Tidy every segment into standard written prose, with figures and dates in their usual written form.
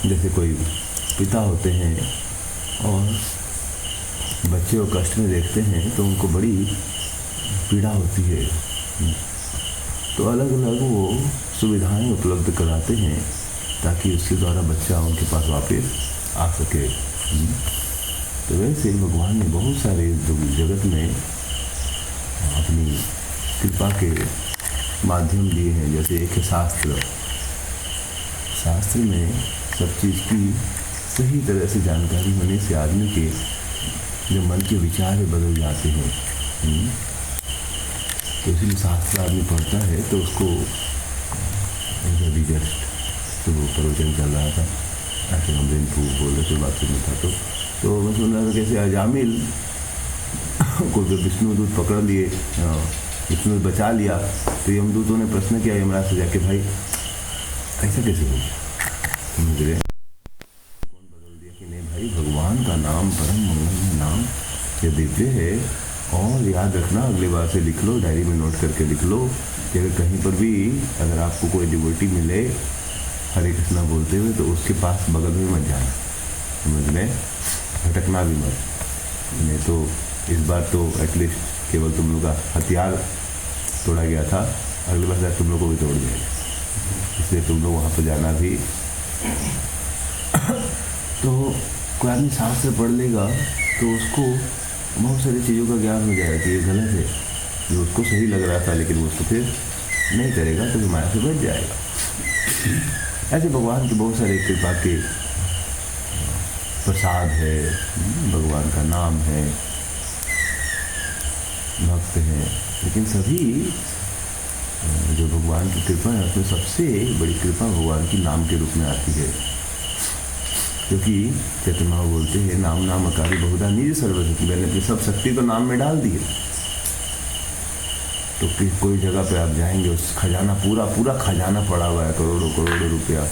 जैसे कोई पिता होते हैं और बच्चे को कष्ट में देखते हैं तो उनको बड़ी पीड़ा होती है, तो अलग अलग वो सुविधाएं उपलब्ध कराते हैं ताकि उसके द्वारा बच्चा उनके पास वापस आ सके। तो वैसे भगवान ने बहुत सारे जगत में अपनी कृपा के माध्यम दिए हैं। जैसे एक है शास्त्र में सब चीज़ की सही तरह से जानकारी होने से आदमी के जो मन के विचार बदल जाते हैं। तो इसलिए शास्त्र आदमी पढ़ता है तो उसको अभी जस्ट तो वो प्रवचन चल रहा था, ऐसे हम दिन बोल रहे थे, बातचीत में था तो मैं सुन रहा था कैसे अजामिल को जो विष्णुदूत पकड़ लिए, विष्णु बचा लिया, तो यमदूतों ने प्रश्न किया यमराज से जाके, भाई ऐसा कैसे हो गया? समझ रहे कौन बदल दिया कि नहीं भाई, भगवान का नाम परम मंगलमय नाम ये दिव्य है। और याद रखना, अगली बार से लिख लो, डायरी में नोट करके लिख लो कि अगर कहीं पर भी अगर आपको कोई डिवोटी मिले हरे कृष्णा बोलते हुए तो उसके पास बगल में मत जाना, समझ में, भटकना भी मत। नहीं तो इस बार तो एटलीस्ट केवल तुम लोग का हथियार तोड़ा गया था, अगली बार तुम लोग को भी तोड़ जाएगा, इसलिए तुम लोग वहाँ पर जाना भी। तो कोई आदमी शास्त्र पढ़ लेगा तो उसको बहुत सारी चीज़ों का ज्ञान हो जाएगा कि ये गलत है, जो उसको सही लग रहा था लेकिन वो उसको फिर नहीं करेगा तो माया से बच जाएगा। ऐसे भगवान की बहुत सारे कृपा के प्रसाद है, भगवान का नाम है, भक्त हैं, लेकिन सभी जो भगवान की कृपा है उसमें सबसे बड़ी कृपा भगवान की नाम के रूप में आती है। क्योंकि चैतन्य बोलते हैं नाम नाम अकारी बहुधा निज सर्वशक्ति, मैंने अपनी सब शक्ति को नाम में डाल दी है। तो कोई जगह पे आप जाएंगे उस खजाना पूरा खजाना पड़ा हुआ है, करोड़ों रुपया,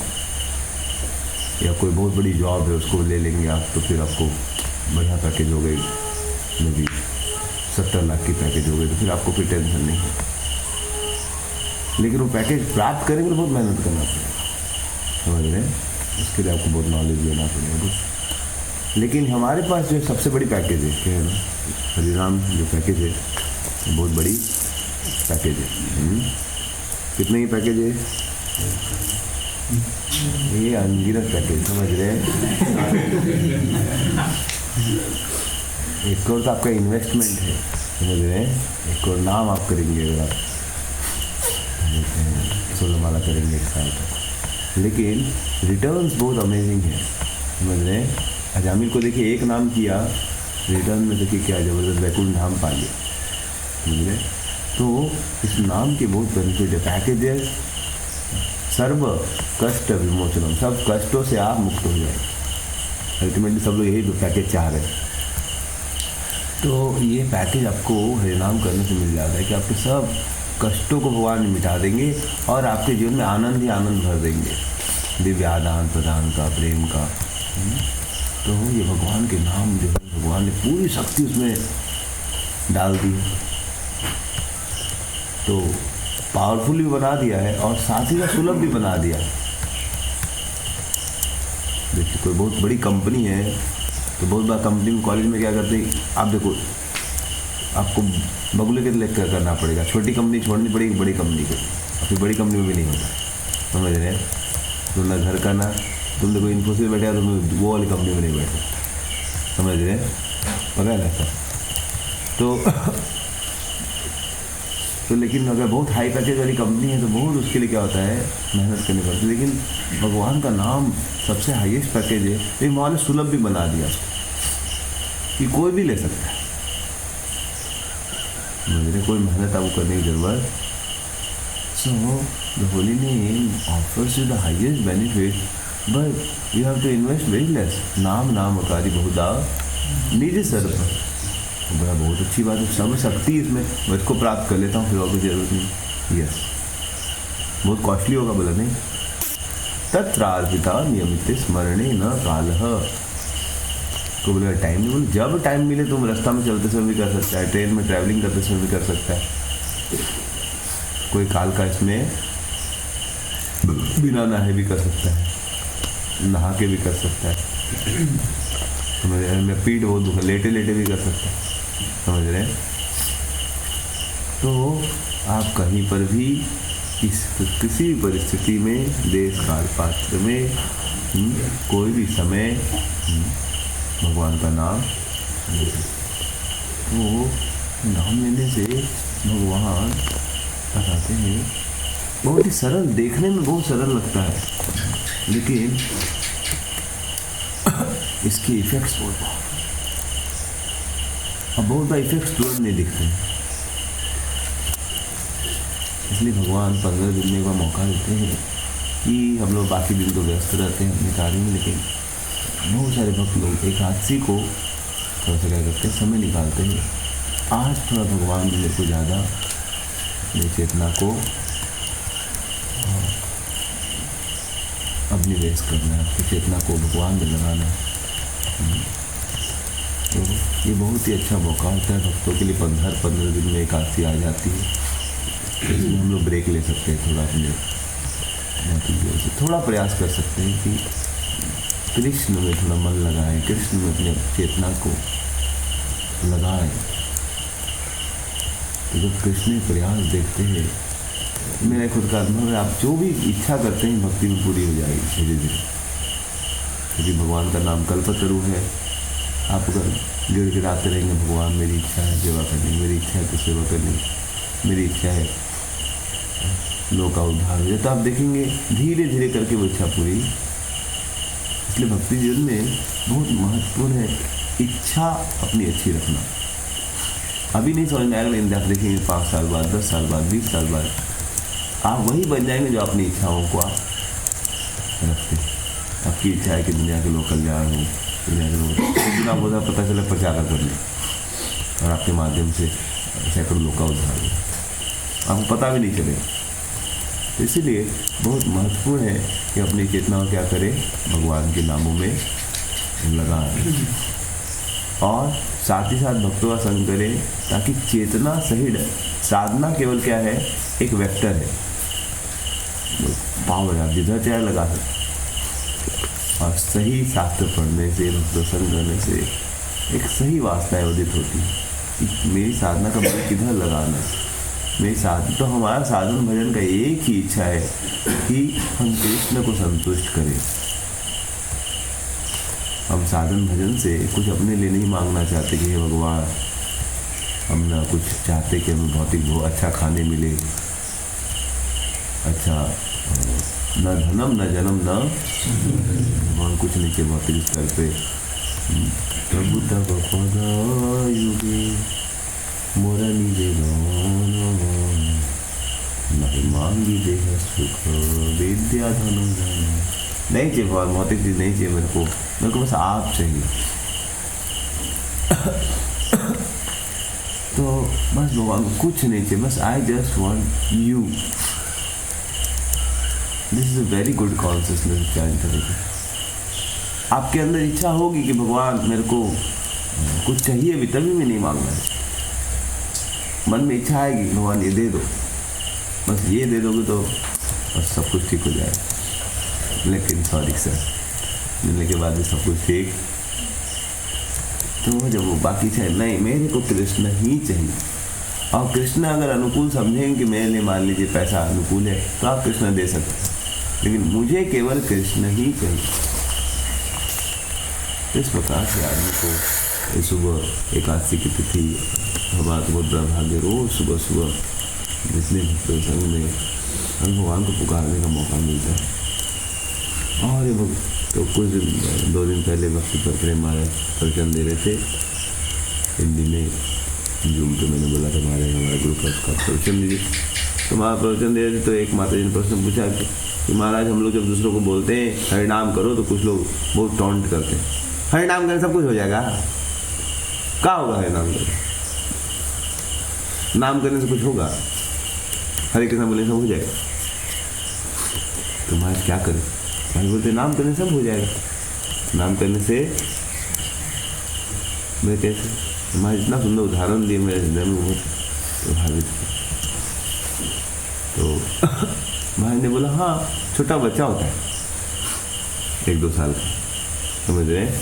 या कोई बहुत बड़ी जॉब है उसको ले लेंगे आप तो फिर आपको बढ़िया पैकेज हो गई, मे भी 70 लाख की पैकेज हो गई, तो फिर आपको कोई टेंशन नहीं है। लेकिन वो पैकेज प्राप्त करेंगे तो बहुत मेहनत करना पड़ेगा, समझ रहे हैं, उसके लिए आपको बहुत नॉलेज लेना पड़ेगा। लेकिन हमारे पास जो सबसे बड़ी पैकेज है हरिराम जो पैकेज है, बहुत बड़ी पैकेज है। कितने ही पैकेज है ये? अनगिनत पैकेज, समझ रहे हैं। 1 करोड़ तो आपका इन्वेस्टमेंट है, समझ रहे हैं, 1 करोड़ नाम आप करेंगे अगर आप 16 माला करेंगे 1 साल तक, लेकिन रिटर्न्स बहुत अमेजिंग है, समझ रहे हैं। अजामिल को देखिए, 1 नाम किया, रिटर्न में देखिए क्या ज़बरदस्त वैकुंठ धाम पा लिया, समझ रहे। तो इस नाम के बहुत बेनिफिट है। पैकेज है सर्व कष्ट विमोचनम, सब कष्टों से आप मुक्त हो जाए। अल्टीमेटली सब लोग यही पैकेज चाह रहे हैं। तो ये पैकेज आपको हरिनाम करने से मिल जाता है कि आपके सब कष्टों को भगवान मिटा देंगे और आपके जीवन में आनंद ही आनंद भर देंगे, दिव्य आदान प्रदान का, प्रेम का। तो ये भगवान के नाम जो है, भगवान ने पूरी शक्ति उसमें डाल दी, तो पावरफुल भी बना दिया है और साथ ही साथ सुलभ भी बना दिया। देखिए कोई बहुत बड़ी कंपनी है तो बहुत बड़ा कंपनी में कॉलेज में क्या करते हैं, आप देखो आपको बगुले के लेकर करना पड़ेगा, छोटी कंपनी छोड़नी पड़ेगी बड़ी कंपनी को, फिर बड़ी कंपनी में भी नहीं होता, समझ रहे हैं। तो ना घर का, ना तुम देखो इन्फोसिस में बैठे तुम वो वाली कंपनी में नहीं बैठे, समझ रहे हैं, पता है ना सर। तो लेकिन अगर बहुत हाई पैकेज वाली कंपनी है तो बहुत उसके लिए क्या होता है, मेहनत करनी पड़ती है। लेकिन भगवान का नाम सबसे हाईएस्ट पैकेज है, लेकिन वहाँ ने सुलभ भी बना दिया कि कोई भी ले सकता है, मुझे कोई मेहनत आपको करने की जरूरत। So the holy name offers you the highest benefit but you have to invest very less. नाम नाम अकारी बहुधा निज सर्व, बड़ा बहुत अच्छी बात है, सब शक्ति इसमें, मैं इसको प्राप्त कर लेता हूँ फिर और कोई जरूरत नहीं। यस, बहुत कॉस्टली होगा, बोला नहीं। तत्रार्पिता नियमित स्मरणे न कालः, को बोले टाइम नहीं, बोले जब टाइम मिले तुम रास्ता में चलते समय भी कर सकता है, ट्रेन में ट्रैवलिंग करते समय भी कर सकता है, कोई काल का इसमें बिना नहाए भी कर सकता है। नहा के भी कर सकता है, समझ रहे हैं? मैं पीठ बहुत दुखा, लेटे लेटे भी कर सकता है, समझ रहे हैं? तो आप कहीं पर भी किसी भी परिस्थिति में, देश काल पात्र में, कोई भी समय भगवान का नाम, तो नाम लेने से भगवान बताते हैं, बहुत ही सरल, देखने में बहुत सरल लगता है, लेकिन इसके इफेक्ट्स बहुत, अब बहुत बार इफेक्ट्स तुरंत नहीं दिखते हैं। इसलिए भगवान 15 दिन का मौका देते हैं कि हम लोग बाकी दिन तो व्यस्त रहते हैं अपने कार्य में, लेकिन बहुत सारे भक्त लोग एकादशी को थोड़ा सा क्या करते हैं, समय निकालते हैं। आज थोड़ा भगवान ने मेरे को ज़्यादा अपनी चेतना को अब निवेश करना है, अपनी चेतना को भगवान में लगाना है। तो ये बहुत ही अच्छा मौका होता है भक्तों के लिए। 15 दिन में एकादशी आ जाती है, इसमें हम लोग ब्रेक ले सकते हैं, थोड़ा अपने से थोड़ा प्रयास कर सकते हैं कि कृष्ण में थोड़ा मन लगाएं, कृष्ण में अपने चेतना को लगाएं। तो जब कृष्ण प्रयास देखते हैं, मेरा खुद का अनुभव है, आप जो भी इच्छा करते हैं भक्ति में पूरी हो जाएगी धीरे धीरे, क्योंकि भगवान का नाम कल्पतरु है। आप अगर गिड़गिड़ाते रहेंगे, भगवान मेरी इच्छा है सेवा करनी, मेरी इच्छा है तो सेवा करनी, मेरी इच्छा है लोक का उद्धार हो जाए, तो आप देखेंगे धीरे धीरे करके वो इच्छा पूरी। इसलिए भक्ति जीवन में बहुत महत्वपूर्ण है इच्छा अपनी अच्छी रखना। अभी नहीं समझ में आएगा, लेकिन आप देखेंगे 5 साल बाद, 10 साल बाद, 20 साल बाद आप वही बन जाएंगे जो अपनी इच्छाओं को आप रखते हैं। आपकी इच्छा है कि दुनिया के लोग कल्याण हो, दुनिया के लोग आप बहुत पता चला प्रचार कर लें और आपके माध्यम से सैकड़ों लोग का उद्धार हो, आपको पता भी नहीं चलेगा। तो इसीलिए बहुत महत्वपूर्ण है कि अपनी चेतना को क्या करें, भगवान के नामों में लगाएं और साथ ही साथ भक्तों का संग करें, ताकि चेतना सही। साधना केवल क्या है, एक वेक्टर है, पावर है, आप जिधर चाहे लगा सकते। और सही शास्त्र पढ़ने से, भक्तों करने से एक सही वासना उदित होती है। मेरी साधना का मन किधर लगाना है, मेरी साधना तो हमारा साधन भजन का एक ही इच्छा है कि हम कृष्ण को संतुष्ट करें। हम साधन भजन से कुछ अपने लिए नहीं मांगना चाहते कि हे भगवान, हम ना कुछ चाहते कि हमें भौतिक अच्छा खाने मिले, अच्छा न धनम न जन्म न भगवान, कुछ नहीं चाहिए भौतिक स्तर पे। प्रभु तब पदायुगे मोरा निवेदन नहीं मांगी देह सुख विद्या धन नहीं चाहिए भगवान, भौतिक चीज नहीं चाहिए मेरे को बस आप चाहिए। तो बस भगवान को कुछ नहीं चाहिए, बस I just want you. This is a very good consciousness child. आपके अंदर इच्छा होगी कि भगवान मेरे को कुछ चाहिए भी, तभी मैं नहीं मांगना है। मन में इच्छा आएगी भगवान ये दे दो, बस ये दे दोगे तो बस सब कुछ ठीक हो जाएगा। लेकिन सॉरी सर, मिलने के बाद भी सब कुछ ठीक। तो जब वो बाकी चाहिए, नहीं मेरे को कृष्ण ही चाहिए। और कृष्ण अगर अनुकूल समझेंगे कि मेरे लिए मान लीजिए पैसा अनुकूल है, तो आप कृष्ण दे सकते हैं, लेकिन मुझे केवल कृष्ण ही चाहिए। इस प्रकार से आदमी को सुबह एकादशी की तिथि भगवान को बहुत भाग्य, रोज सुबह सुबह जितने भक्त संग में भगवान को पुकारने का मौका मिलता है। और ये तो कुछ 2 दिन पहले भक्ति पर प्रेम महाराज प्रवचन दे रहे थे हिंदी में, जूम पे मैंने बोला था हमारे ग्रुप है उसका प्रवचन दीजिए। तो महाराज प्रवचन दे रहे थे, तो एक माता जी ने प्रश्न पूछा कि महाराज हम लोग जब दूसरों को बोलते हैं हरिनाम करो, तो कुछ लोग बहुत टॉन्ट करते हैं, हरिनाम करने सब कुछ हो जाएगा, क्या होगा हरिनाम करने, नाम करने से कुछ होगा, हरे कृष्ण बोलने से हो जाएगा। तो महाराज क्या करें, महाराज बोलते नाम करने सब हो जाएगा, नाम करने से मैं कैसे, महाराज इतना सुंदर उदाहरण दिए मेरे हृदय में बहुत प्रभावित किया। तो महाराज ने बोला हाँ छोटा बच्चा होता है, 1-2 साल का, समझ रहे हैं?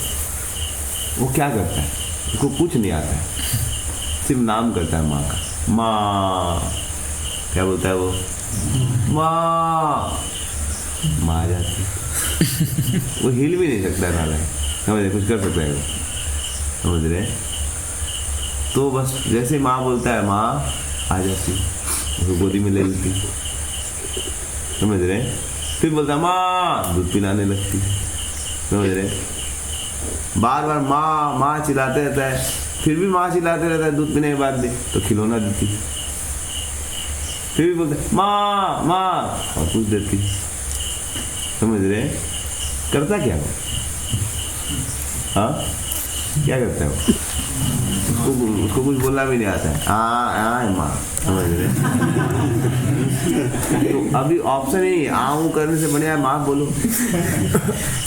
वो क्या करता है, उसको कुछ नहीं आता है, सिर्फ नाम करता है माँ का। माँ, क्या बोलता है वो? माँ, माँ आ जाती है। वो हिल भी नहीं सकता नाला, समझ रहे? कुछ कर सकता है वो, समझ रहे? तो बस जैसे माँ बोलता है माँ आ जाती, उसको गोदी में ले लेती, समझ रहे? फिर बोलता है माँ, दूध पिलाने लगती, समझ रहे? बार बार माँ माँ चिल्लाते रहता है, फिर भी माँ चिल्लाते रहता है दूध पीने के बाद भी, तो खिलौना देती, फिर भी बोलते है माँ माँ, और कुछ देती, समझ रहे? करता क्या वो? हाँ, क्या करता है वो? उसको कुछ बोलना भी नहीं आता है, माँ, समझ रहे? तो अभी ऑप्शन ही आऊँ करने से बढ़िया माँ बोलो।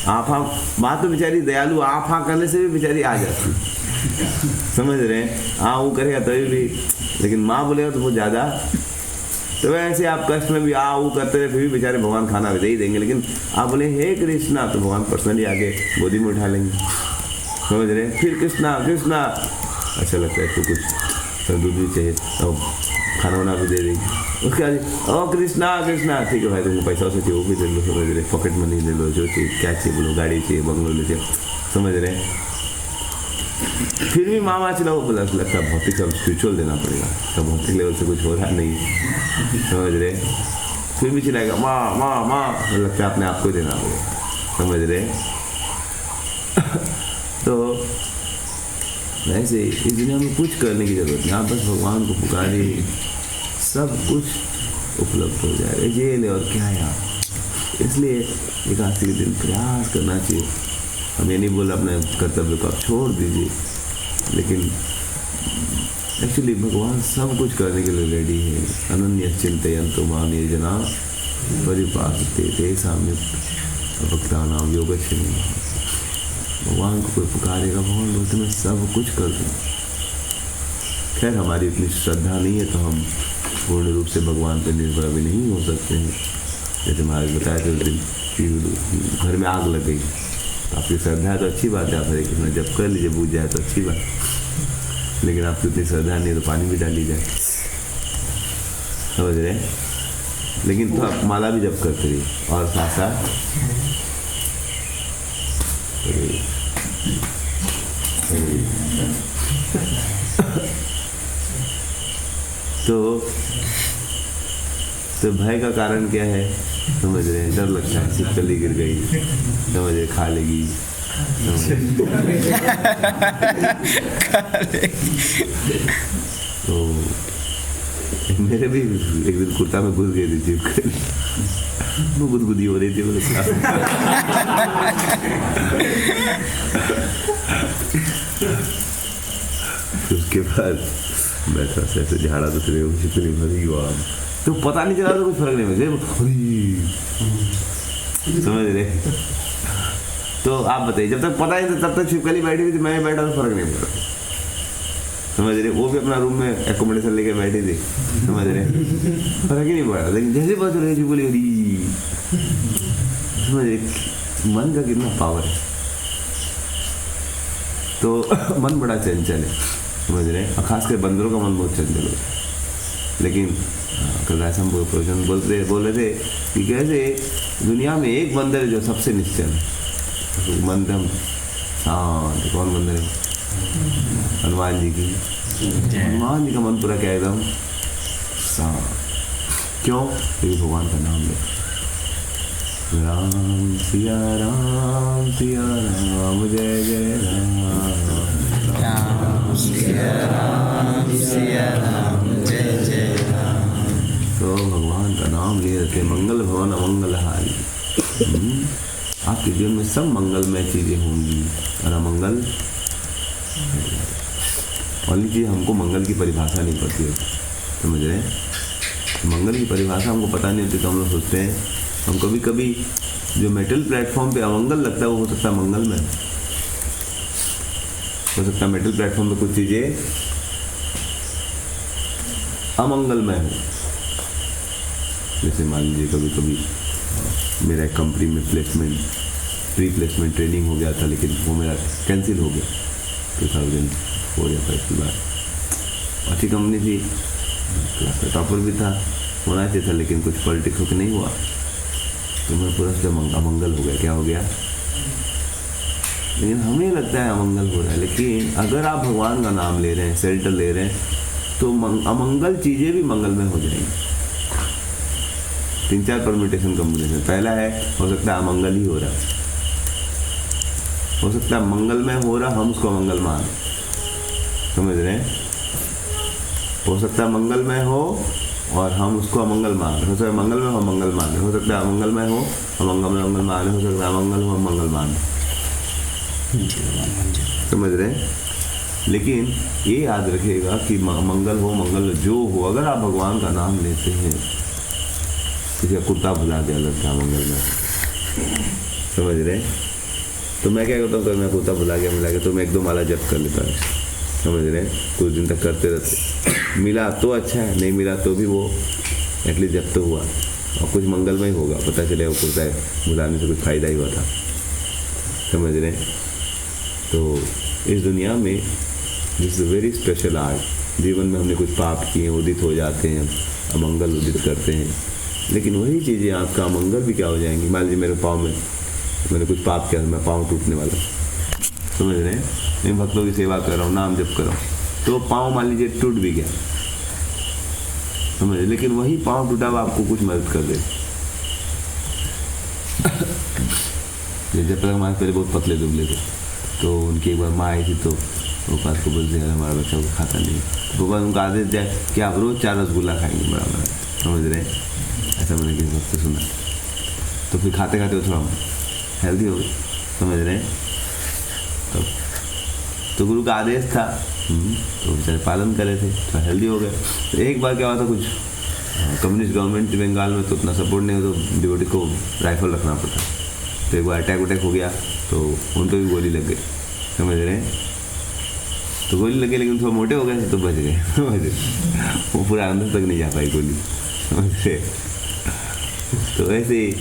आप हाँ, माँ तो बेचारी दयालु, आप हाँ करने से भी बेचारी आ जाती, समझ रहे हैं? आऊँ करेगा तभी भी, लेकिन माँ बोलेगा तो बहुत ज़्यादा। तो वैसे आप कष्ट में भी आ वो करते रहे, फिर भी बेचारे भगवान खाना भी दे ही देंगे, लेकिन आप बोले हे कृष्णा, तो भगवान पर्सनली आके गोदी में उठा लेंगे, समझ रहे? फिर कृष्णा कृष्णा, अच्छा लगता है तो कुछ दूध भी चाहिए तो खाना वाना भी दे देंगे। उसके बाद ओ कृष्णा कृष्णा, ठीक है भाई, तुमको पैसा वैसा चाहिए वो भी दे लो, समझ रहे? पॉकेट मनी ले लो, जो चाहिए, क्या चाहिए बोलो, गाड़ी चाहिए, बंगलो ले चाहिए, समझ रहे? फिर भी माँ चलाओ, बोला लगता है भौतिक सब स्पिरिचुअल देना पड़ेगा, तो भौतिक लेवल से कुछ हो रहा नहीं, समझ रहे? फिर भी चिल्लाएगा माँ माँ माँ, लगता है अपने आप को देना पड़ेगा, समझ रहे? तो वैसे इस दुनिया में कुछ करने की जरूरत नहीं, आप बस भगवान को पुकारे, सब कुछ उपलब्ध हो जाएगा, जेल और क्या यार। इसलिए एकादशी के दिन प्रयास करना चाहिए। हम ये नहीं बोल अपने कर्तव्य को आप छोड़ दीजिए, लेकिन एक्चुअली भगवान सब कुछ करने के लिए रेडी है। अनन्य चिंतयन्तु माम ये जना परिपासते तेषां भक्तानां योगक्षेमः। भगवान को कोई पुकारेगा, भगवान बोलते मैं सब कुछ कर दूँ। खैर हमारी इतनी श्रद्धा नहीं है तो हम पूर्ण रूप से भगवान पर निर्भर भी नहीं हो सकते हैं। जैसे महाराज बताया थे उस दिन घर में आग लग गई, तो आपकी श्रद्धा है तो अच्छी बात है, आप हरे कृष्ण जब कर लीजिए, बूझ जाए तो अच्छी बात, लेकिन आपकी उतनी श्रद्धा नहीं है तो पानी भी डाली जाए, समझ रहे? लेकिन तो आप माला भी जप करते रहिए और साथ साथ तो भय का कारण क्या है, समझ रहे हैं? डर लगता है छिपकली गिर गई, समझ रहे, खा लेगी, तो मेरे भी एक दिन कुर्ता में घुस गई थी छिपकली, वो गुदगुदी हो रही थी, बोले उसके बाद बैठा से ऐसे झाड़ा तो तेरे छिपकली भरी हुआ, तो पता नहीं चला, तो कुछ फर्क नहीं पड़ा, समझ रहे? तो आप बताइए, जब तक पता ही था तब तक छिपकली बैठी हुई थी, मैं बैठा तो फर्क नहीं पड़ा, समझ रहे? वो भी अपना रूम में एकोमोडेशन लेके बैठी थी, समझ रहे? फर्क ही नहीं पड़ा, लेकिन जैसे बात रही छिपकली हरी, समझ रहे? मन का कितना पावर है। तो मन बड़ा चंचल है, समझ रहे? और खासकर बंदरों का मन बहुत चंचल है। लेकिन कल ऐसा हम बोल रहे थे कि कैसे दुनिया में एक बंदर है जो सबसे निश्चल है, मंदम शांत। कौन बंदर है? हनुमान जी की। हनुमान जी का मन पूरा क्या एकदम शांत। क्यों? क्योंकि भगवान का नाम ले, राम सिया राम जय जय राम, राम सिया राम जय जय राम। तो भगवान का नाम ले रहते, मंगल भवन अमंगलहारी। आपके जीवन में सब मंगलमय चीज़ें होंगी और अमंगल वाली चीज़ हमको मंगल की परिभाषा नहीं पड़ती है, समझ रहे हैं? मंगल की परिभाषा हमको पता नहीं होती, तो हम लोग सोचते हैं, हम कभी कभी जो मेटल प्लेटफॉर्म पे अमंगल लगता है वो हो सकता है मंगल में, हो सकता है मेटल प्लेटफॉर्म पे कुछ चीज़ें अमंगलमय हो। जैसे मान लीजिए कभी कभी मेरा एक कंपनी में प्लेसमेंट प्री प्लेसमेंट ट्रेनिंग हो गया था, लेकिन वो मेरा कैंसिल हो गया 2004 या 5 के बाद। अच्छी कंपनी थी, क्लास का टॉपर भी था, होना चाहिए था, लेकिन कुछ पॉलिटिक्स होकर नहीं हुआ, तो मैं पूरा से अमंगल हो गया। क्या हो गया? लेकिन हमें लगता है अमंगल हो रहा है, लेकिन अगर आप भगवान का नाम ले रहे हैं, शेल्टर ले रहे हैं, तो अमंगल चीज़ें भी मंगलमय हो जाएंगी। 3-4 परम्यूटेशन कॉम्बिनेशन। पहला है, हो सकता है अमंगल ही हो रहा है, हो सकता है मंगलमय हो रहा, हम उसको अमंगल मान, समझ रहे हैं? हो सकता है मंगलमय हो और हम उसको अमंगल मान रहे, हो सकता है मंगलमय हो मंगल मान रहे, हो सकता है अमंगलमय हो हम मंगल मान रहे, हो सकता है अमंगल हो हम मंगल मान रहे, समझ रहे हैं? लेकिन ये याद रखिएगा कि मंगल हो मंगल जो हो, अगर आप भगवान का नाम लेते हैं, किसी का कुत्ता भुला दिया लगता मंगल में, समझ रहे हैं? तो मैं क्या करता हूँ, मैं कुत्ता भुला गया तो मैं 1-2 माला जप कर लेता हूँ, समझ रहे हैं? कुछ दिन तक करते रहते, मिला तो अच्छा है, नहीं मिला तो भी वो एटलीस्ट जब तो हुआ, और कुछ मंगलमय होगा, पता चले वो कुत्ता भुलाने से कुछ फ़ायदा ही हुआ था, समझ रहे हैं? तो इस दुनिया में this is very special art. जीवन में हमने कुछ पाप किए, उदित हो जाते हैं, अमंगल उदित करते हैं, लेकिन वही चीज़ें आपका अमंगल भी क्या हो जाएंगी। मान लीजिए मेरे पाँव में मैंने कुछ पाप किया, मैं पाँव टूटने वाला, समझ रहे हैं? मैं भक्तों की सेवा कर रहा हूँ, नाम जप कर रहा हूँ, तो पाँव मान लीजिए टूट भी गया, समझ, लेकिन वही पाँव टूटा हुआ आपको कुछ मदद कर दे। जब तक हमारे पहले बहुत पतले दुबले थे, तो उनकी एक बार माँ आई थी, तो वो बात को बोलते हैं हमारा बच्चा को खाता नहीं, तो वो उनका आदेश दिया कि आप रोज़ 4 रसगुल्ला खाएंगे, बड़ा, समझ रहे हैं? ऐसा मैंने किसी वक्त सुना, तो फिर खाते खाते वो थोड़ा हेल्दी हो गए, समझ रहे हैं? तो गुरु का आदेश था, तो बेचारे पालन करे थे, थोड़ा हेल्दी हो गए। तो एक बार क्या हुआ था, कुछ कम्युनिस्ट गवर्नमेंट बंगाल में तो उतना सपोर्ट नहीं हो, तो डिवोटी को राइफल रखना पड़ता, तो एक बार अटैक हो गया, तो उन पर भी गोली लग गई, समझ रहे हैं? तो गोली लगे, लेकिन थोड़ा मोटे हो गए तो बच गए, समझ रहे? वो पूरा अंदर तक नहीं जा पाई गोली, समझ रहे? तो ऐसे ही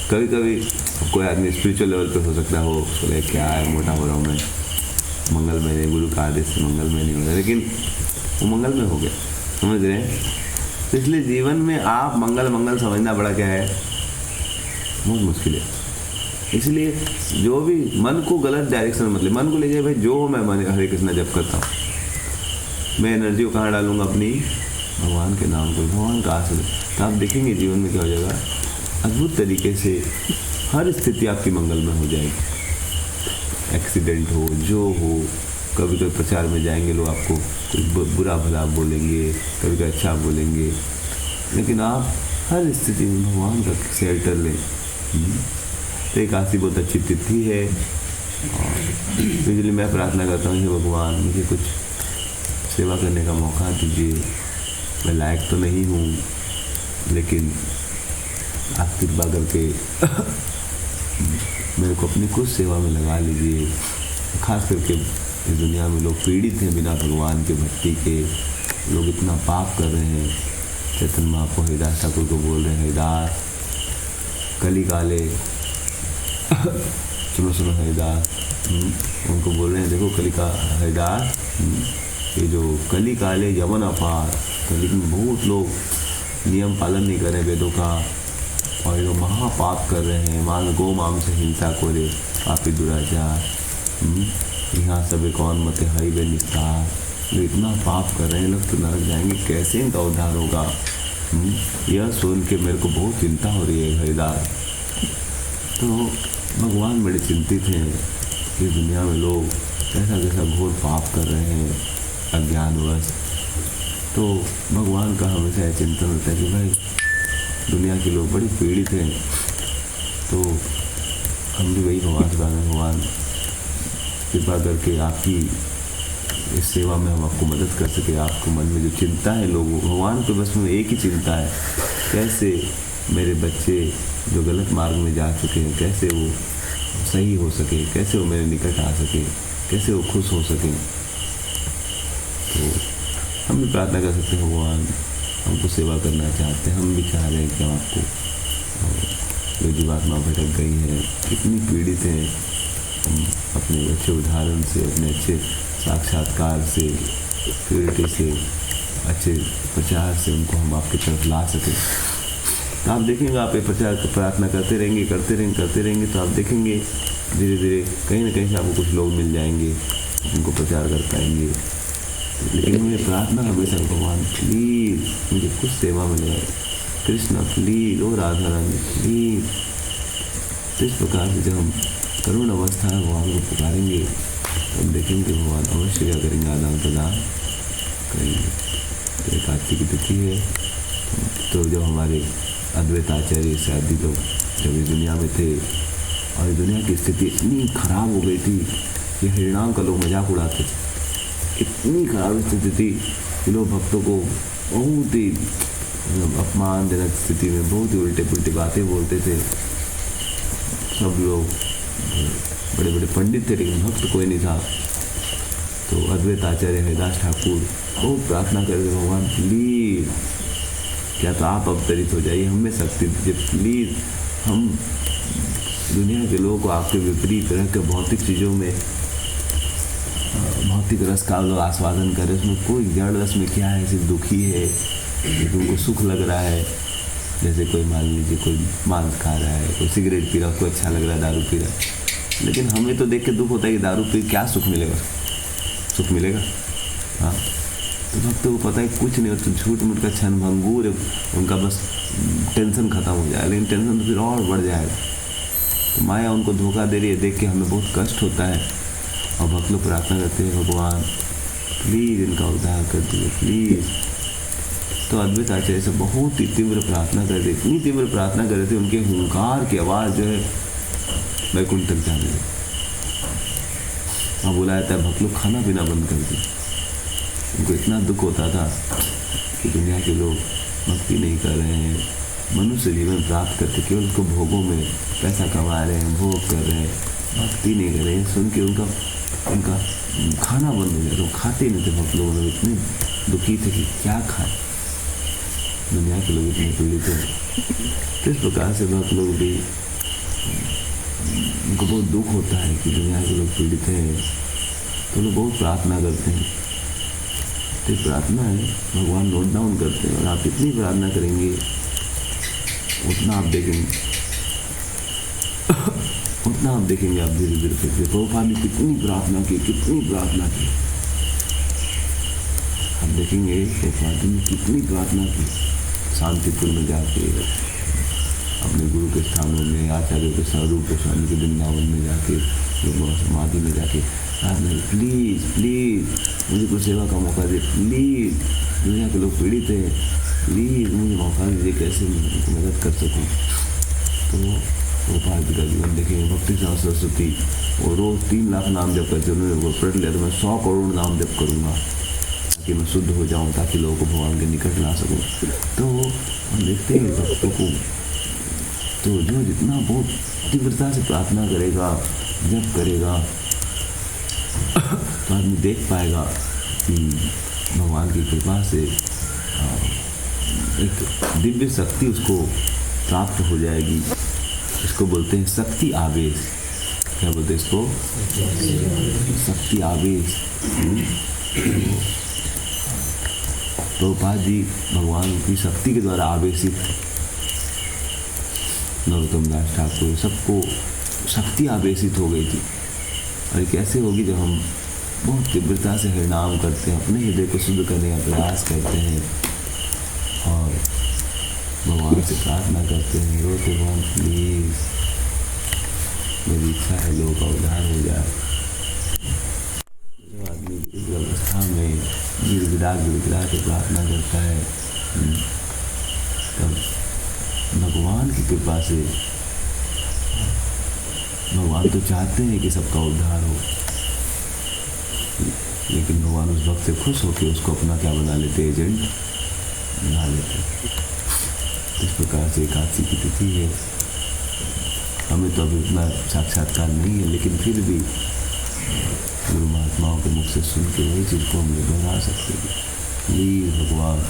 कभी कभी कोई आदमी स्पिरिचुअल लेवल पे हो सकता हो, बोले क्या है, मोटा हो रहा हूँ मैं, मंगलमय नहीं, गुरु का आदेश से मंगलमय नहीं हो रहा, लेकिन वो मंगलमय हो गया, समझ रहे हैं? तो इसलिए जीवन में आप मंगल समझना बड़ा क्या है, बहुत मुश्किल है। इसलिए जो भी मन को गलत डायरेक्शन में मतलब, मन को ले जाए भाई जो हो, मैं हरे कृष्णा जप करता हूँ, मैं एनर्जी को कहाँ डालूंगा, अपनी भगवान के नाम को, भगवान का आसन, तो आप देखेंगे जीवन में क्या हो जाएगा, अद्भुत तरीके से हर स्थिति आपकी मंगलमय हो जाएगी। एक्सीडेंट हो, जो हो, कभी कभी प्रचार में जाएंगे लोग आपको कुछ बुरा भला बोलेंगे, कभी कभी अच्छा बोलेंगे, लेकिन आप हर स्थिति में भगवान का शेल्टर लें। तो एक आसी बहुत अच्छी तिथि है, और इसलिए मैं प्रार्थना करता हूँ कि भगवान मुझे कुछ सेवा करने का मौका दीजिए। मैं लायक तो नहीं हूँ, लेकिन आप कृपा करके मेरे को अपनी कुछ सेवा में लगा लीजिए। खास करके इस दुनिया में लोग पीड़ित हैं बिना भगवान के भक्ति के, लोग इतना पाप कर रहे हैं। चैतन्य महाप्रभु हरिदास ठाकुर को बोल रहे हैं, हरिदास कली काले सुनो हरिदास, उनको बोल रहे हैं देखो कली का हरिदास, ये जो कली काले यमन अपार, कली में बहुत लोग नियम पालन नहीं कर रहे वेदों का, और जो महापाप कर रहे हैं, मान गो माम से हिंसा को रे पापी दुराचार, यहाँ सब कौन मत हरि वे निस्तार, जो इतना पाप कर रहे हैं लोग तो नरक जाएंगे, कैसे इनका उद्धार होगा। यह सुन के मेरे को बहुत चिंता हो रही है हरिदास। तो भगवान बड़े चिंतित हैं कि दुनिया में लोग कैसा कैसा घोर पाप कर रहे हैं अज्ञानवश। तो भगवान का हमेशा यह चिंतन होता है कि भाई दुनिया के लोग बड़ी पीड़ित हैं, तो हम भी वही भगवान से मांगे, भगवान कृपा करके आपकी इस सेवा में हम आपको मदद कर सके। आपको मन में जो चिंता है लोगों, भगवान के बस में एक ही चिंता है, कैसे मेरे बच्चे जो गलत मार्ग में जा चुके हैं कैसे वो सही हो सके, कैसे वो मेरे निकट आ सके, कैसे वो खुश हो सके। तो हम भी प्रार्थना कर सकते हैं भगवान हमको सेवा करना चाहते हैं, हम भी चाह रहे हैं कि हम आपको जो जीवात्मा भटक गई हैं, कितनी पीड़ित हैं, हम अपने अच्छे उदाहरण से, अपने अच्छे साक्षात्कार से, प्योरिटी से, अच्छे प्रचार से उनको हम आपकी तरफ ला सकें। तो आप देखेंगे, आप ये प्रचार प्रार्थना करते रहेंगे तो आप देखेंगे धीरे धीरे कहीं ना कहीं से आपको कुछ लोग मिल जाएंगे, उनको प्रचार कर पाएंगे। लेकिन मुझे प्रार्थना हमेशा, भगवान प्लीज़ मुझे कुछ सेवा मिले, कृष्णा प्लीज़, ओ राधा रानी प्लीज़। तो इस प्रकार से जब हम करुण अवस्था में भगवान को पुकारेंगे तो हम देखेंगे भगवान अवश्य क्या करेंगे, आदान प्रदान करेंगे। तो एक कार्तिक की तिथि है, तो जब हमारे अद्वैताचार्य से आदि लोग जब इस दुनिया में थे और इस दुनिया की स्थिति इतनी खराब हो गई थी कि हरिनाम का लोग मजाक उड़ाते थे। इतनी खराब स्थिति थी कि लोग भक्तों को बहुत ही अपमानजनक स्थिति में बहुत ही उल्टे पुल्टी बातें बोलते थे। सब लोग बड़े बड़े पंडित थे लेकिन भक्त कोई नहीं था। तो अद्वैत आचार्य हरिदास ठाकुर बहुत प्रार्थना करते, भगवान प्लीज़ क्या तो आप अवतरित हो जाइए, हमें शक्ति दीजिए प्लीज़। हम दुनिया के लोगों को आपके विपरीत तरह के भौतिक चीज़ों में, भौतिक रस का लोग आस्वादन करें, उसमें कोई जड़ रस में क्या है, सिर्फ दुखी है, लेकिन उनको सुख लग रहा है। जैसे कोई मान लीजिए कोई मांस खा रहा है, कोई सिगरेट पी रहा है, उसको अच्छा लग रहा है, दारू पी रहा है, लेकिन हमें तो देख के दुख होता है कि दारू पी क्या सुख मिलेगा, सुख मिलेगा। हाँ, तो भक्तों को पता है कुछ नहीं होता, झूठ मूठ का क्षण भंगूर है उनका, बस टेंशन खत्म हो जाए, लेकिन टेंशन तो फिर और बढ़ जाएगा। तो माया उनको धोखा दे रही है, देख के हमें बहुत कष्ट होता है। और भक्त लोग प्रार्थना करते हैं, भगवान प्लीज़ इनका उद्धार कर दीजिए प्लीज़। तो अद्वैत आचार्य से बहुत ही तीव्र प्रार्थना कर रहे, इतनी तीव्र प्रार्थना कर रहे थे, उनके हुंकार की आवाज़ जो है वैकुंठ तक जाने लगी। वहाँ बुलाया था, भक्त लोग खाना पीना बंद कर दिए। उनको इतना दुख होता था कि दुनिया के लोग भक्ति नहीं कर रहे हैं, मनुष्य जीवन प्राप्त करते केवल उसको भोगों में पैसा कमा रहे हैं, भोग कर रहे हैं, भक्ति नहीं कर रहे हैं। सुन के उनका खाना बंद हो गया, तो खाते नहीं थे। भक्त लोगों में इतने दुखी थे कि क्या खाए, दुनिया के लोग इतने पीड़ित हैं। तो इस प्रकार से भक्त लोग भी, उनको बहुत दुख होता है कि दुनिया के लोग पीड़ित हैं, तो लोग बहुत प्रार्थना करते हैं। तो प्रार्थना है, भगवान नोट डाउन करते हैं, और आप जितनी प्रार्थना करेंगे उतना आप देखेंगे उतना आप देखेंगे आप धीरे धीरे करते। प्रभुपाद ने कितनी प्रार्थना की, कितनी प्रार्थना की, आप देखेंगे प्रभुपाद ने कितनी प्रार्थना की। शांतिपुर में जाके, अपने गुरु के स्थानों में, आचार्यों के स्वरूप गोस्वामी के वृंदावन में जाके, समाधि में जाके प्लीज़ प्लीज़ मुझे कुछ सेवा का मौका दे, प्लीज़ दुनिया के लोग पीड़ित हैं, प्लीज़ मुझे मौका दीजिए, कैसे उनको मदद कर सकूँ। तो गोपाल जी का जीवन देखेंगे, भक्ति सरस्वती, वो रोज़ 3 लाख नाम जप करते, उन्होंने वो पढ़ लिया तो मैं 100 करोड़ नाम जप करूँगा ताकि मैं शुद्ध हो जाऊँ, ताकि लोगों को भगवान के निकट ला सकूँ। तो हम देखते हैं भक्तों को, तो जो जितना बहुत तीव्रता से प्रार्थना करेगा, जप करेगा, तो आदमी देख पाएगा कि भगवान की कृपा से एक दिव्य शक्ति उसको प्राप्त हो जाएगी। इसको बोलते हैं शक्ति आवेश। क्या बोलते हैं इसको? शक्ति आवेश। प्रभुपाद जी भगवान की शक्ति के द्वारा आवेशित, नरोत्तम दास ठाकुर, सबको शक्ति आवेशित हो गई थी। और कैसे होगी? जब हम बहुत तीव्रता से हरिनाम करते हैं, अपने हृदय को शुद्ध करने का प्रयास करते हैं और भगवान से प्रार्थना करते हैं, रोते भगवान प्लीज़ मेरी इच्छा है लोगों का उद्धार हो जाए। जब आदमी इस अवस्था में गिड़गिड़ा के प्रार्थना करता है, तब भगवान की कृपा से, भगवान तो चाहते हैं कि सबका उद्धार हो, लेकिन भगवान उस वक्त से खुश होकर उसको अपना क्या बना लेते, एजेंट बना लेते। इस प्रकार से एकादशी की तिथि है। हमें तो अभी उतना साक्षात्कार नहीं है, लेकिन फिर भी गुरु महात्माओं के मुख से सुन के वही चीज़ को हम लोग दोहरा सकते हैं। प्लीज़ भगवान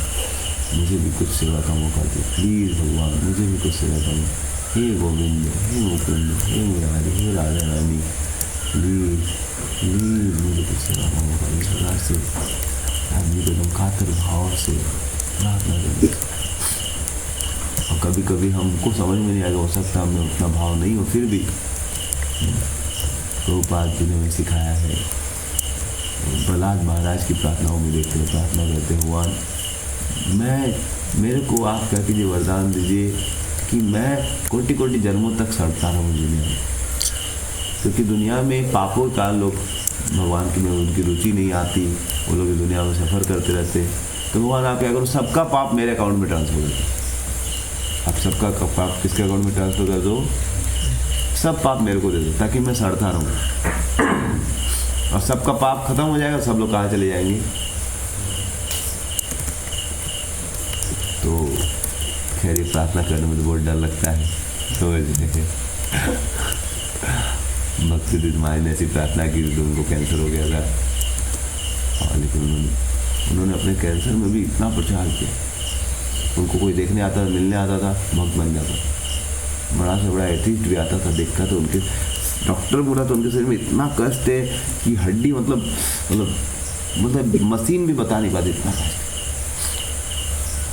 मुझे भी कुछ सेवा का मौका दे, प्लीज़ भगवान मुझे भी कुछ सेवा का मौका, हे गोविंद, हे मुकुंद, हे मुरारी, हे राधा रानी, मुझे किसी प्रकार से आदमी को एकदम कातर भाव से प्रार्थना करें। और कभी कभी हमको समझ में नहीं आएगा, हो सकता हमें उतना भाव नहीं हो, फिर भी प्रभुपाद जी ने हमें सिखाया है। प्रहलाद महाराज की प्रार्थनाओं में देखते हैं, प्रार्थना करते हैं, भगवान मेरे को आप क्या कीजिए, वरदान दीजिए कि मैं कोटि कोटि जन्मों तक सड़ता रहूँ दुनिया में, क्योंकि दुनिया में पापों का लोग भगवान की में उनकी रुचि नहीं आती, वो लोग दुनिया में सफ़र करते रहते। तो भगवान आप क्या करो, सबका पाप मेरे अकाउंट में ट्रांसफर कर दो। आप सबका पाप किसके अकाउंट में ट्रांसफर कर दो, सब पाप मेरे को दे दो, ताकि मैं सड़ता रहूँ। और सबका पाप खत्म हो जाएगा, सब लोग कहाँ चले जाएंगे। तो खैर, ये प्रार्थना करने में तो बहुत डर लगता है। तो भक्ति माई ने ऐसी प्रार्थना की तो उनको कैंसर हो गया था, और लेकिन उन्होंने अपने कैंसर में भी इतना प्रचार किया। उनको कोई देखने आता था, मिलने आता था, भक्त बन जाता। बड़ा से बड़ा एथिस्ट भी आता था, देखता तो उनके डॉक्टर बोला तो उनके शरीर में इतना कष्ट है कि हड्डी मतलब मशीन भी बता नहीं पाती, इतना कष्ट,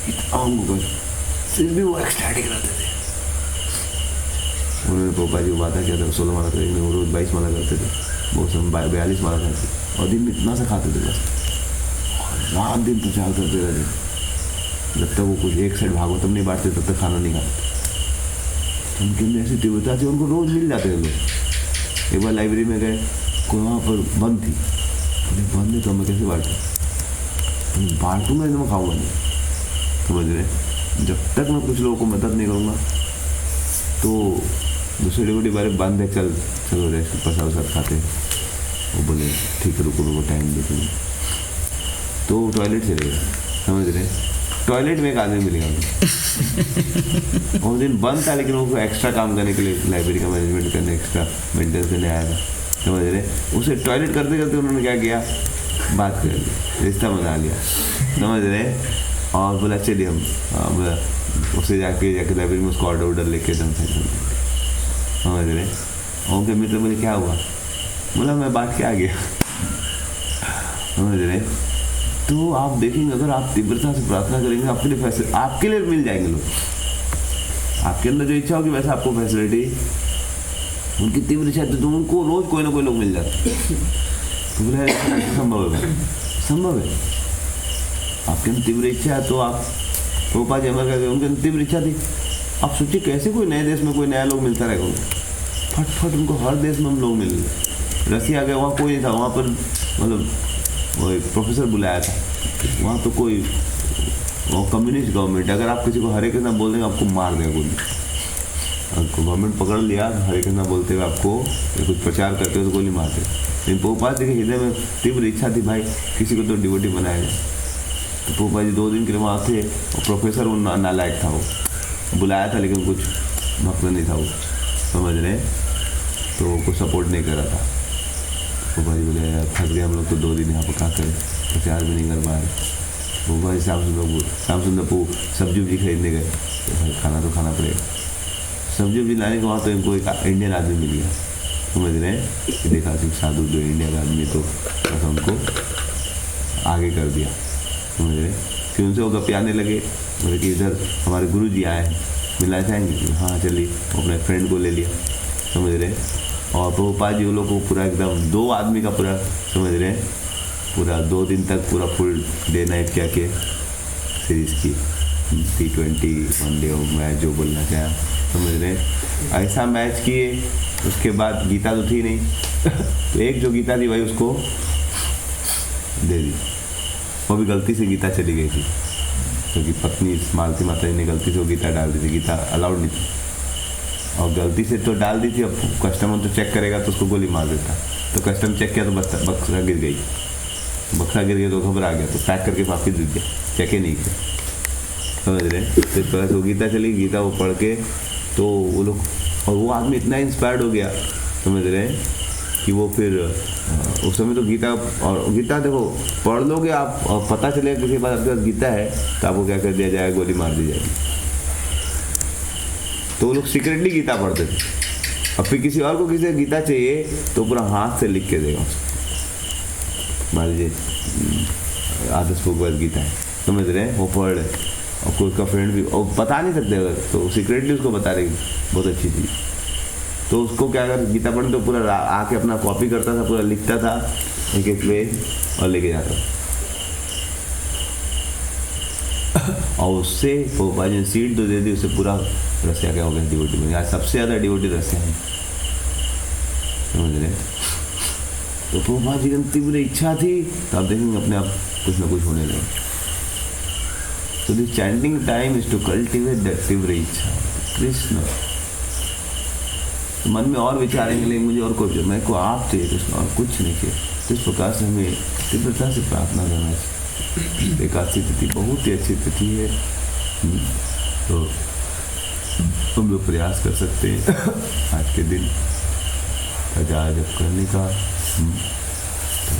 इतना उनको कष्ट, फिर भी वो एक्सटाइटिक रहते थे। उन्होंने पोपा जी को बात किया था, 16 माला करेंगे, वो रोज़ 22 माला करते थे, वो सब 42 माला करते, और दिन में इतना सा खाते थे बस, रात दिन प्रचार करते रहते। जब तक वो कुछ एक साइड भागवतम नहीं बांटते तब तक खाना नहीं खाते। तो उनके अंदर ऐसी तीव्रता थी, उनको रोज़ मिल जाते थे लोग। एक बार लाइब्रेरी में गए, कोई वहाँ पर बंद थी, बंद है तो मैं कैसे बांटूँ, बांटूँगा तो मैं खाऊँगा नहीं, समझ रहे। जब तक मैं कुछ लोगों को मदद नहीं करूँगा तो दूसरे डिबोटी बारे बंद है, चलो रेस्ट प्रसाद वसाद खाते। वो बोले ठीक है, रुको टाइम देते। तो टॉयलेट चले गए, समझ रहे। टॉयलेट में एक आदमी मिलेगा, उस दिन बंद था, लेकिन वो एक्स्ट्रा काम करने के लिए लाइब्रेरी का मैनेजमेंट करने, एक्स्ट्रा मेंटेनेंस करने आया था, समझ रहे। उसे टॉयलेट करते करते उन्होंने क्या किया, बात कर ली, रिश्ता बना लिया, समझ रहे। और बोला चलिए हम बोला उससे जाके लाइब्रेरी में उसको ऑर्डर लेके एकदम समझ रहे। और उनके मित्र बोले क्या हुआ, बोला मैं बात के आ गया, समझ रहे। तो आप देखेंगे, अगर आप तीव्रता से प्रार्थना करेंगे, आपके लिए फैसिलिटी, आपके लिए मिल जाएंगे लोग। आपके अंदर जो इच्छा होगी वैसा आपको फैसिलिटी, उनकी तीव्र इच्छा तो उनको रोज कोई ना कोई लोग मिल जाते। तो बोले संभव है, संभव है। आपके अंदर तीव्र इच्छा है तो आप रूपा जी अमर करके, उनके अंदर तीव्र इच्छा थी। आप सोचिए कैसे कोई नए देश में कोई नया लोग मिलता रहेगा, फट उनको हर देश में हम लोग मिल गए। रसिया गए, वहाँ कोई नहीं था, वहाँ पर मतलब वो एक प्रोफेसर बुलाया था, वहाँ तो कोई वो कम्युनिस्ट गवर्नमेंट, अगर आप किसी को हरे कृष्णा बोल देंगे आपको मार देगा गोली। आपको गवर्नमेंट पकड़ लिया हरे कृष्णा बोलते हुए, आपको कुछ प्रचार करते हुए तो गोली मारते। लेकिन पोपाल जी के हृदय में तीव्र इच्छा थी, भाई किसी को तो डिवोटी बनाया जाए। तो पोपा जी 2 दिन के लिए वहाँ थे, और प्रोफेसर वो नालायक था, वो बुलाया था लेकिन कुछ मतलब नहीं था, वो समझ रहे। तो कुछ सपोर्ट नहीं कर रहा था। पोपा जी बोले थक गए हम लोग, तो 2 दिन यहाँ पर क्या करें, प्रचार भी नहीं कर पा रहे। पोपा जी श्याम सुंदर सब्जी उब्जी खरीदने गए, तो भाई खाना तो खाना पड़ेगा। सब्जी उब्जी लाने के वहाँ तो इनको एक इंडियन आदमी मिल गया, समझ रहे हैं। देखा कि साधु जो इंडिया का आदमी, तो बस उनको आगे कर दिया, समझ रहे। फिर उनसे वो गपियाने लगे, बोले कि इधर हमारे गुरु जी आए हैं, मिलना चाहेंगे। हाँ चलिए, अपने फ्रेंड को ले लिया, समझ रहे। और प्रभुपाद जी वो लोग को पूरा एकदम 2 आदमी का पूरा, समझ रहे, पूरा 2 दिन तक पूरा फुल डे नाइट क्या किए सीरीज़ की, T20 वनडे मैच जो बोलना चाहे, समझ रहे। ऐसा मैच किए, उसके बाद गीता तो थी नहीं तो एक जो गीता थी भाई उसको दे दी, वो भी गलती से गीता चली गई थी, क्योंकि पत्नी मालती माता जी ने गलती से वो गीता डाल दी थी, गीता अलाउड नहीं थी, और गलती से तो डाल दी थी। अब कस्टमर तो चेक करेगा तो उसको गोली मार देता। तो कस्टमर चेक किया तो बक्सा गिर गई, बक्सा गिर गया तो घबरा गया, तो पैक करके वापस दे दिया, चेक ही नहीं किया, समझ रहे। तो इस तरह से वो गीता चली, गीता वो पढ़ के तो वो लोग, और वो आदमी इतना इंस्पायर्ड हो गया, समझ रहे, कि वो फिर उस समय तो गीता, और गीता देखो पढ़ लोगे आप और पता चलेगा किसी बात आपके पास गीता है तो आपको क्या कर दिया जाएगा, गोली मार दी जाएगी। तो वो लोग सीक्रेटली गीता पढ़ते थे, और फिर किसी और को किसी गीता चाहिए तो पूरा हाथ से लिख के देगा उसको। मान लीजिए आदर्श भगवद गीता है, समझ रहे हैं, वो पढ़ रहे, और कोई उसका फ्रेंड भी, और बता नहीं सकते अगर, तो सीक्रेटली उसको बता रही बहुत अच्छी चीज़। तो उसको क्या, अगर गीता पढ़ने तो पूरा आके अपना कॉपी करता था, पूरा लिखता था एक एक पेज और लेके जाता था। और उससे प्रभुपाद जी ने सीट तो दे दी, उससे पूरा रसिया क्या हो गया डिवोटी में। आज सबसे ज़्यादा डिवोटी रसिया है, समझ रहे। तो प्रभुपाद जी की तीव्र इच्छा थी, तो आप देखेंगे अपने आप कुछ ना कुछ होने लगे। तो this chanting time is to cultivate that तीव्र इच्छा कृष्ण। तो मन में और विचारेंगे, लेकिन मुझे और कोई, मेरे को आप चाहिए कृष्ण, और कुछ नहीं चाहिए। तो इस प्रकार से हमें तीव्रता से प्रार्थना करना चाहिए। एकादशी तिथि बहुत ही अच्छी तिथि है, तो हम लोग प्रयास कर सकते हैं आज के दिन हजार जप करने का। तो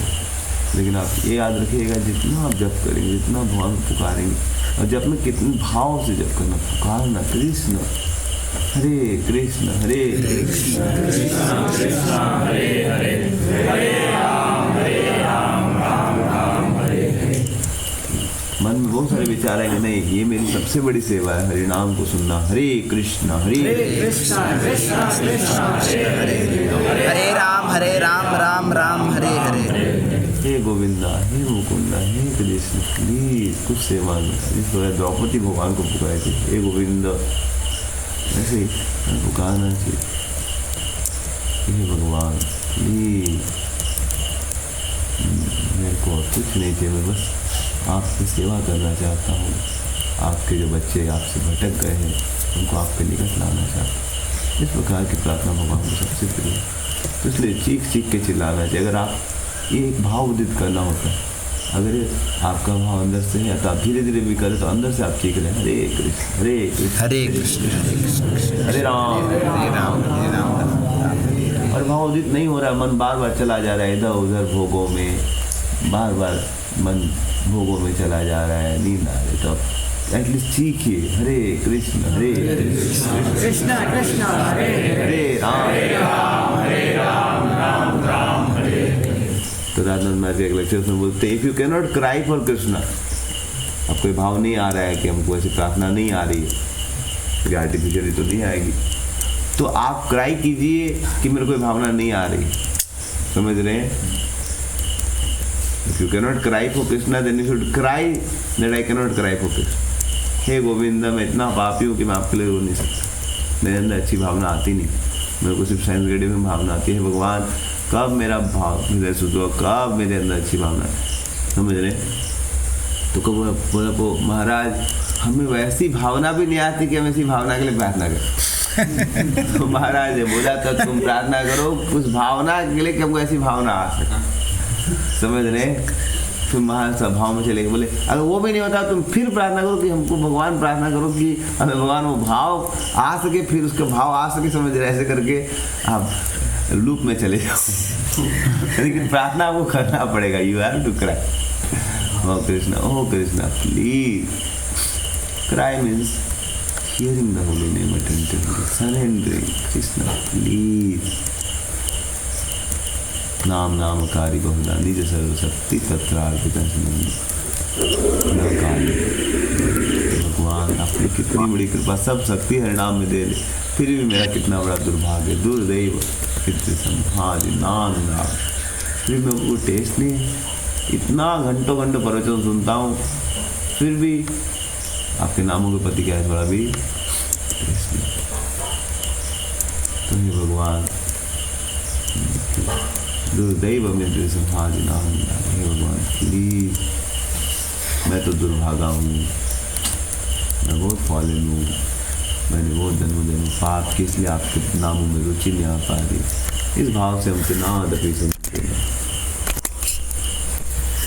लेकिन आप ये याद रखिएगा, जितना आप जप करेंगे, जितना भगवान को पुकारेंगे, और जप में कितने भाव से जप करना, पुकारना कृष्ण हरे कृष्ण हरे कृष्ण कृष्ण हरे हरे हरे राम राम हरे हरे। मन में बहुत सारे विचार आएंगे, नहीं ये मेरी सबसे बड़ी सेवा है, हरि नाम को सुनना। हरे कृष्ण कृष्ण कृष्ण कृष्ण हरे हरे हरे राम राम राम हरे हरे। हे गोविंदा, हे मुकुंदा, हे कृष्ण, प्लीज कुछ सेवा में। इस तरह द्रौपदी भगवान को पुकारे थे, हे गोविंद, ऐसे ही पुकारना चाहिए, हे भगवान प्लीज मेरे को कुछ नहीं चाहिए, मैं बस आपकी सेवा करना चाहता हूँ। आपके जो बच्चे आपसे भटक गए हैं, उनको आपके निकट लाना चाहता हूँ। इस प्रकार की प्रार्थना भगवान को सबसे प्रिय। तो इसलिए चीख चीख के चिल्लाना चाहिए। अगर आप ये एक भाव उदित करना होता है, अगर आपका भाव अंदर से है तो आप धीरे धीरे भी करें, तो अंदर से आप चीख लें, हरे कृष्ण हरे कृष्ण हरे कृष्ण हरे राम हरे राम। और भाव उदित नहीं हो रहा है, मन बार बार चला जा रहा है इधर उधर भोगों में, बार बार मन भोगों में चला जा रहा है, नींद आ रही, तो एटलीस्ट चीखिए, हरे कृष्ण कृष्ण कृष्ण हरे हरे राम राम हरे। तो राजनाथ महाराज एक लेक्चर में बोलते हैं, if you can not cry for Krishna, अब कोई भाव नहीं आ रहा है कि हमको ऐसी प्रार्थना नहीं आ रही है, ये आर्टिफिशियली तो नहीं आएगी, तो आप क्राई कीजिए कि मेरे कोई भावना नहीं आ रही। समझ रहे हैं? If you can not cry for Krishna, then you should cry that I can not cry for Krishna. हे गोविंदा, मैं इतना पापी हूँ कि मैं आपके लिए रो नहीं सकता, मेरे अंदर अच्छी भावना आती नहीं, मेरे को सिर्फ साइंस ग्रेडिंग में भावना आती है। भगवान कब मेरा भाव हृदय शुद्ध हुआ, कब मेरे अंदर अच्छी भावना है, समझ रहे? तो कब बोला महाराज हमें वैसी भावना भी नहीं आती कि हम ऐसी भावना के लिए प्रार्थना करें। तो महाराज ने बोला था तुम प्रार्थना करो उस भावना के लिए कि हमको ऐसी भावना आ सके, समझ रहे? फिर महासभाओं में चले गए, बोले अगर वो भी नहीं होता तुम फिर प्रार्थना करो कि हमको भगवान, प्रार्थना करो कि हमें भगवान वो भाव आ सके, फिर उसका भाव आ सके, समझ रहे? ऐसे करके आप लूप में चले जाओ। लेकिन प्रार्थना आपको करना पड़ेगा, you have to cry, oh Krishna please. Cry means hearing the holy name attentively, surrendering, Krishna please. नाम नामकारी बहुधा निज सर्वशक्ति तत्रार्पिता भगवान आपने कितनी बड़ी कृपा, सब शक्ति हरिनाम में दे दे, फिर भी मेरा कितना बड़ा दुर्भाग्य, दुर्दैव नाम नाम, फिर मैं वो टेस्ट नहीं, इतना घंटों घंटों प्रवचन सुनता हूँ, फिर भी आपके नामों के प्रति क्या है थोड़ा भी टेस्ट नहीं। तो हे भगवान दुर्दैव में संहारी नाम, हे भगवान प्लीज, मैं तो दुर्भागा हूँ, मैं बहुत फॉलन हूँ, मैंने बहुत जन्म पाप की, इसलिए आपके नामों में रुचि नहीं आ पा रही। इस भाव से हमसे नादपि सुनते,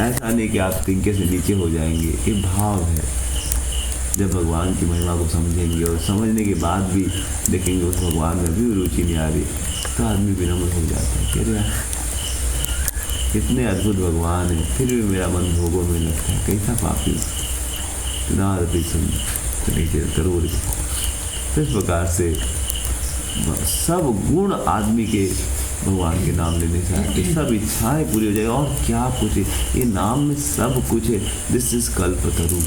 ऐसा नहीं कि आप तिनके से नीचे हो जाएंगे, ये भाव है। जब भगवान की महिमा को समझेंगे और समझने के बाद भी देखेंगे उस भगवान में भी रुचि नहीं आ रही, तो आदमी विनम्र हो जाता है, कह रहे कितने अद्भुत भगवान है, फिर भी मेरा मन भोगों में लगता है, कैसा पापी नादपि सुन नीचे करोड़। तो इस प्रकार से सब गुण आदमी के भगवान के नाम लेने से आते, सब इच्छाएं पूरी हो जाएगी। और क्या कुछ है, ये नाम में सब कुछ है। दिस इज कल्पतरु,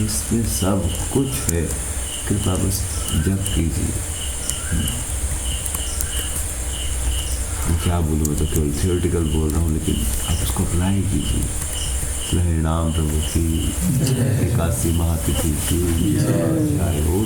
इसमें सब कुछ है। कृपा बस जप कीजिए। क्या बोलूँ, मैं तो केवल थियोरिटिकल बोल रहा हूँ, लेकिन आप उसको अप्लाई कीजिए। हरे नाम प्रभु की, एकादशी महातिथि की जय हो।